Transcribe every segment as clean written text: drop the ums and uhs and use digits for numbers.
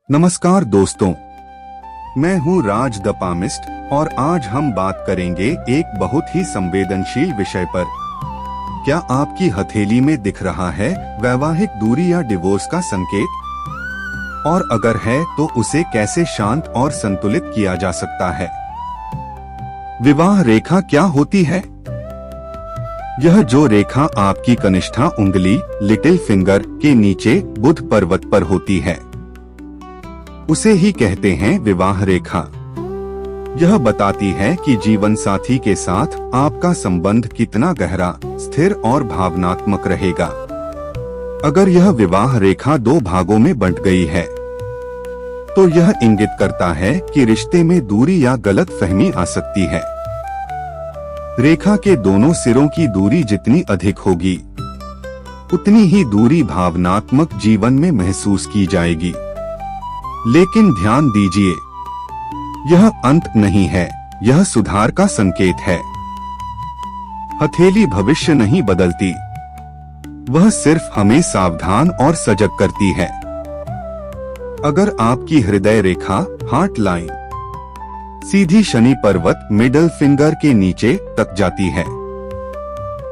नमस्कार दोस्तों, मैं हूं राज द पामिस्ट और आज हम बात करेंगे एक बहुत ही संवेदनशील विषय पर। क्या आपकी हथेली में दिख रहा है वैवाहिक दूरी या डिवोर्स का संकेत? और अगर है तो उसे कैसे शांत और संतुलित किया जा सकता है? विवाह रेखा क्या होती है? यह जो रेखा आपकी कनिष्ठा उंगली लिटिल फिंगर के नीचे बुध पर्वत पर होती है उसे ही कहते हैं विवाह रेखा। यह बताती है कि जीवन साथी के साथ आपका संबंध कितना गहरा, स्थिर और भावनात्मक रहेगा। अगर यह विवाह रेखा दो भागों में बंट गई है तो यह इंगित करता है कि रिश्ते में दूरी या गलतफहमी आ सकती है। रेखा के दोनों सिरों की दूरी जितनी अधिक होगी उतनी ही दूरी भावनात्मक जीवन में महसूस की जाएगी। लेकिन ध्यान दीजिए, यह अंत नहीं है, यह सुधार का संकेत है। हथेली भविष्य नहीं बदलती, वह सिर्फ हमें सावधान और सजग करती है। अगर आपकी हृदय रेखा हार्ट लाइन सीधी शनि पर्वत मिडल फिंगर के नीचे तक जाती है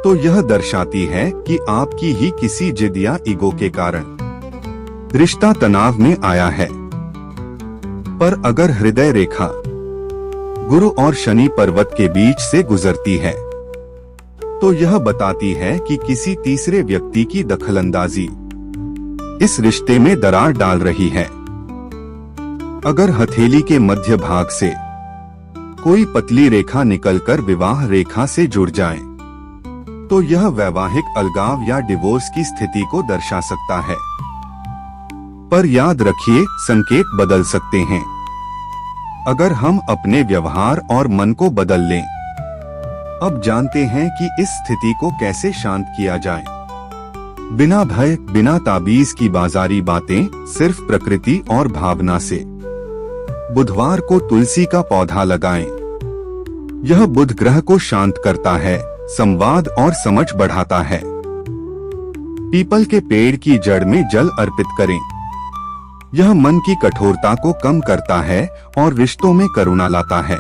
तो यह दर्शाती है कि आपकी ही किसी जिद या ईगो के कारण रिश्ता तनाव में आया है। पर अगर हृदय रेखा गुरु और शनि पर्वत के बीच से गुजरती है तो यह बताती है कि किसी तीसरे व्यक्ति की दखलंदाजी इस रिश्ते में दरार डाल रही है। अगर हथेली के मध्य भाग से कोई पतली रेखा निकलकर विवाह रेखा से जुड़ जाए तो यह वैवाहिक अलगाव या डिवोर्स की स्थिति को दर्शा सकता है। पर याद रखिए, संकेत बदल सकते हैं अगर हम अपने व्यवहार और मन को बदल लें। अब जानते हैं कि इस स्थिति को कैसे शांत किया जाए। बिना भय, बिना ताबीज की बाजारी बातें, सिर्फ प्रकृति और भावना से। बुधवार को तुलसी का पौधा लगाएं। यह बुध ग्रह को शांत करता है, संवाद और समझ बढ़ाता है। पीपल के पेड़ की जड़ में जल अर्पित करें। यह मन की कठोरता को कम करता है और रिश्तों में करुणा लाता है।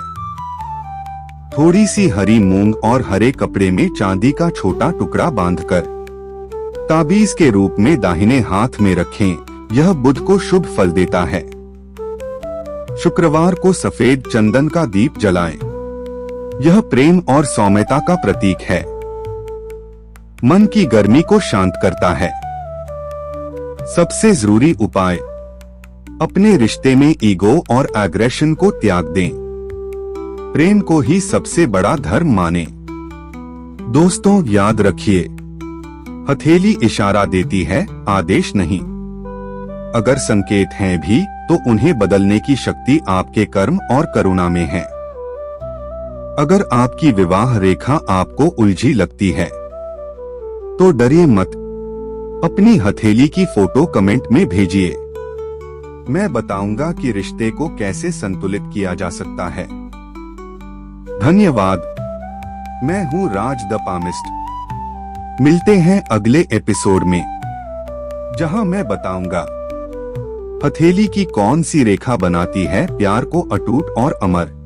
थोड़ी सी हरी मूंग और हरे कपड़े में चांदी का छोटा टुकड़ा बांधकर ताबीज के रूप में दाहिने हाथ में रखें। यह बुध को शुभ फल देता है। शुक्रवार को सफेद चंदन का दीप जलाएं। यह प्रेम और सौम्यता का प्रतीक है। मन की गर्मी को शांत करता है। सबसे जरूरी उपाय, अपने रिश्ते में ईगो और एग्रेशन को त्याग दें। प्रेम को ही सबसे बड़ा धर्म माने। दोस्तों, याद रखिए, हथेली इशारा देती है, आदेश नहीं। अगर संकेत हैं भी तो उन्हें बदलने की शक्ति आपके कर्म और करुणा में है। अगर आपकी विवाह रेखा आपको उलझी लगती है तो डरिए मत। अपनी हथेली की फोटो कमेंट में भेजिए। मैं बताऊंगा कि रिश्ते को कैसे संतुलित किया जा सकता है। धन्यवाद। मैं हूं राज द पामिस्ट। मिलते हैं अगले एपिसोड में जहां मैं बताऊंगा हथेली की कौन सी रेखा बनाती है प्यार को अटूट और अमर।